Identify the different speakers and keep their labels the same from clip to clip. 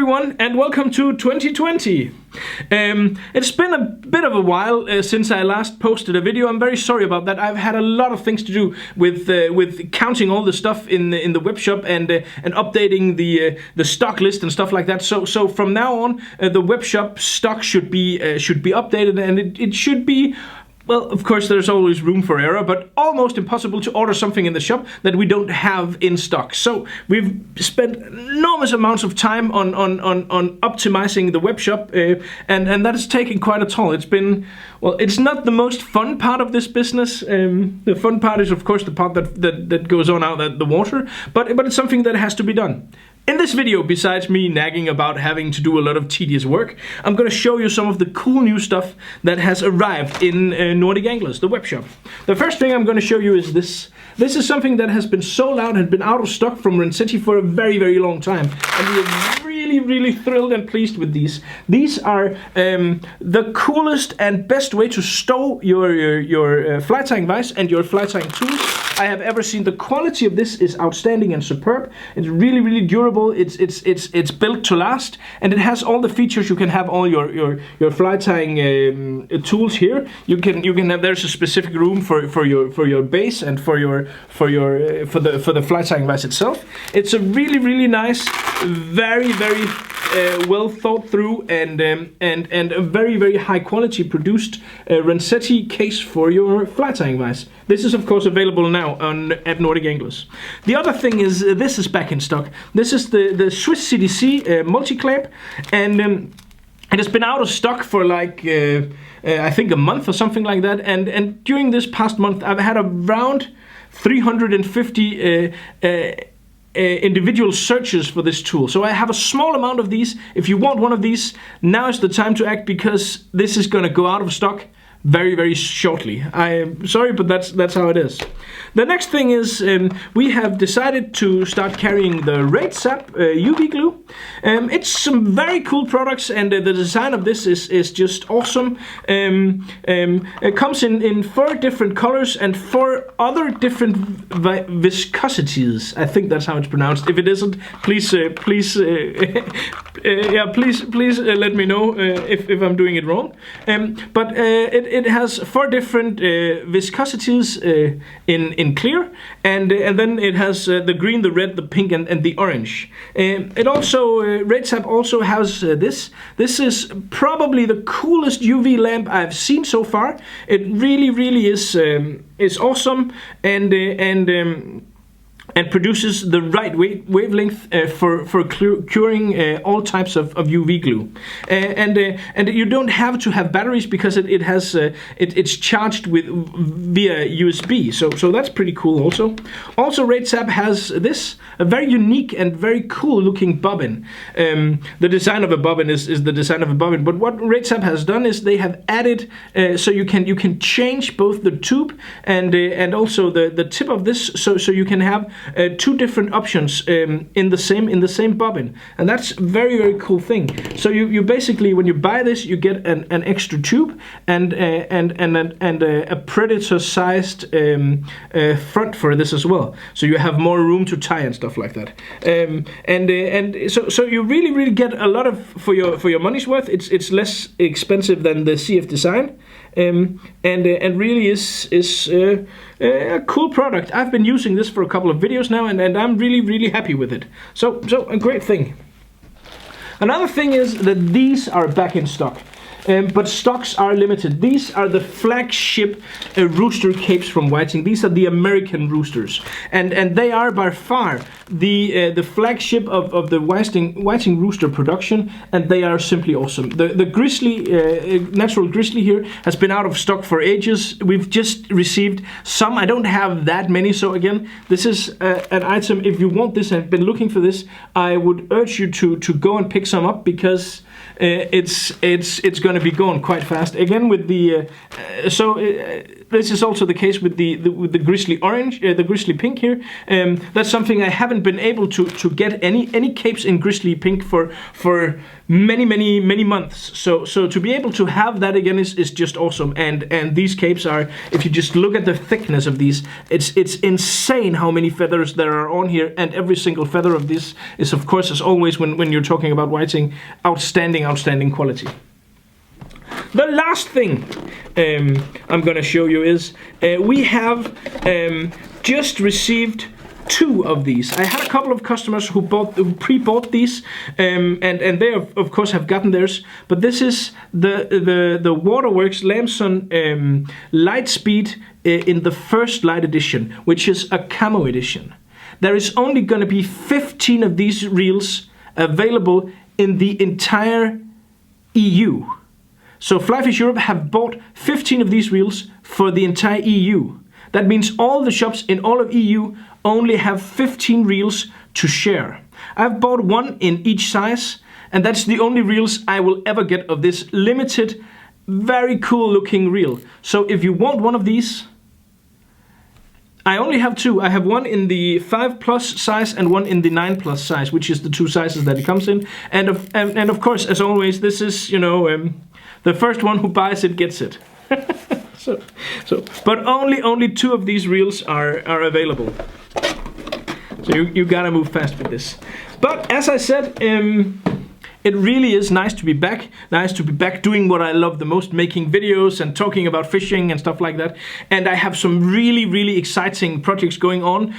Speaker 1: everyone, and welcome to 2020. It's been a bit of a while since I last posted a video. I'm very sorry about that. I've had a lot of things to do with counting all the stuff in the web shop and updating the stock list and stuff like that. So from now on, the web shop stock should be updated, and it should be. Well, of course, there's always room for error, but almost impossible to order something in the shop that we don't have in stock. So we've spent enormous amounts of time on optimizing the web shop, and that has taken quite a toll. It's been, well, it's not the most fun part of this business. The fun part is, of course, the part that goes on out at the water, but it's something that has to be done. In this video, besides me nagging about having to do a lot of tedious work, I'm going to show you some of the cool new stuff that has arrived in Nordic Anglers, the web shop. The first thing I'm going to show you is this. This is something that has been sold out and been out of stock from Renzetti for a very, very long time. And we are really, really thrilled and pleased with these. These are the coolest and best way to stow your fly-tying vise and your fly-tying tools I have ever seen. The quality of this is outstanding and superb. It's really, really durable. It's built to last, and it has all the features. You can have all your fly tying tools here. You can have, there's a specific room for your base and for the fly tying vise itself. It's a really, really nice, very, very well thought through and a very, very high quality produced Renzetti case for your fly tying vise. This is of course available now at Nordic Anglers. The other thing is this is back in stock. This is the Swiss CDC multi-clamp, and it has been out of stock for like I think a month or something like that. And during this past month, I've had around 350 individual searches for this tool. So I have a small amount of these. If you want one of these, now is the time to act, because this is going to go out of stock very, very shortly. I am sorry, but that's how it is. The next thing is we have decided to start carrying the Raidzap UV glue. It's some very cool products, and the design of this is just awesome. It comes in 4 different colors and 4 other different viscosities. I think that's how it's pronounced. If it isn't, please let me know if I'm doing it wrong. But it has 4 different viscosities in clear, and then it has the green, the red, the pink, and the orange. It also Raidzap also has this. This is probably the coolest UV lamp I've seen so far. It really, really is awesome, and produces the right wavelength for curing all types of UV glue. And you don't have to have batteries, because it's charged via USB. So that's pretty cool also. Also, Raidzap has this, a very unique and very cool looking bobbin. The design of a bobbin is the design of a bobbin, but what Raidzap has done is they have added so you can change both the tube and also the tip of this, so you can have 2 different options in the same bobbin, and that's very, very cool thing. So you basically, when you buy this, you get an extra tube and a predator-sized front for this as well. So you have more room to tie and stuff like that. So you really, really get a lot of for your money's worth. It's less expensive than the CF design. And really is a cool product. I've been using this for a couple of videos now, and I'm really, really happy with it. So a great thing. Another thing is that these are back in stock. But stocks are limited. These are the flagship rooster capes from Flytying. These are the American roosters, and they are by far the flagship of the Flytying rooster production, and they are simply awesome. The grizzly, natural grizzly here, has been out of stock for ages. We've just received some. I don't have that many, so again, this is an item. If you want this and have been looking for this, I would urge you to go and pick some up, because it's going to be going quite fast. Again with the this is also the case with the grizzly orange, the grizzly pink here. That's something I haven't been able to get any capes in grizzly pink for many months. So to be able to have that again is just awesome. And these capes are, if you just look at the thickness of these, it's insane how many feathers there are on here, and every single feather of this is, of course, as always when you're talking about whiting, outstanding quality. The last thing I'm gonna show you is we have just received 2 of these. I had a couple of customers who pre-bought these, and they of course have gotten theirs. But this is the Waterworks Lamson Lightspeed in the first light edition, which is a camo edition. There is only going to be 15 of these reels available in the entire EU. So Flyfish Europe have bought 15 of these reels for the entire EU. That means all the shops in all of EU only have 15 reels to share. I've bought 1 in each size, and that's the only reels I will ever get of this limited, very cool looking reel. So if you want one of these, I only have 2. I have 1 in the 5+ size and 1 in the 9+ size, which is the 2 sizes that it comes in. And of course, as always, this is, you know, the first one who buys it gets it. But only 2 of these reels are available. So you gotta move fast with this. But as I said, it really is nice to be back. Nice to be back doing what I love the most, making videos and talking about fishing and stuff like that. And I have some really exciting projects going on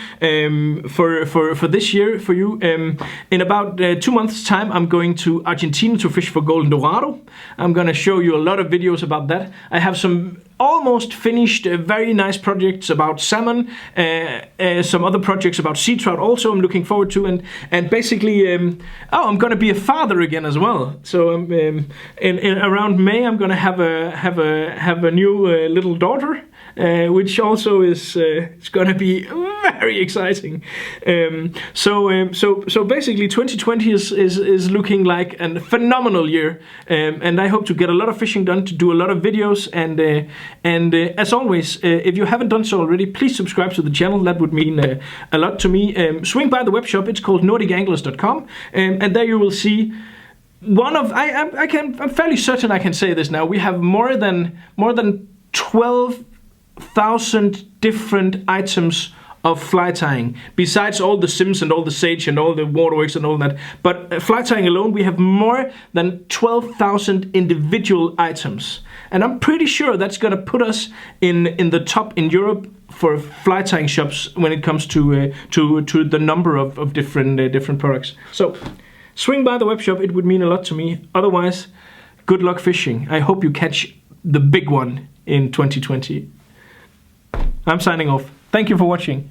Speaker 1: for this year for you. In about 2 months' time, I'm going to Argentina to fish for golden dorado. I'm gonna show you a lot of videos about that. I have some almost finished very nice projects about salmon, some other projects about sea trout also I'm looking forward to, and basically I'm gonna be a father again as well. So in around May I'm gonna have a new little daughter, which also is it's gonna be very exciting. So basically 2020 is looking like a phenomenal year, and I hope to get a lot of fishing done, to do a lot of videos, and as always, if you haven't done so already, please subscribe to the channel. That would mean a lot to me. Swing by the web shop. It's called NordicAnglers.com, and there you will see one of I'm fairly certain I can say this now. We have more than 12,000 different items of fly tying, besides all the sims and all the sage and all the waterworks and all that. But fly tying alone, we have more than 12,000 individual items, and I'm pretty sure that's gonna put us in the top in Europe for fly tying shops when it comes to the number of different products. So swing by the web shop. It would mean a lot to me. Otherwise, good luck fishing. I hope you catch the big one in 2020. I'm signing off. Thank you for watching.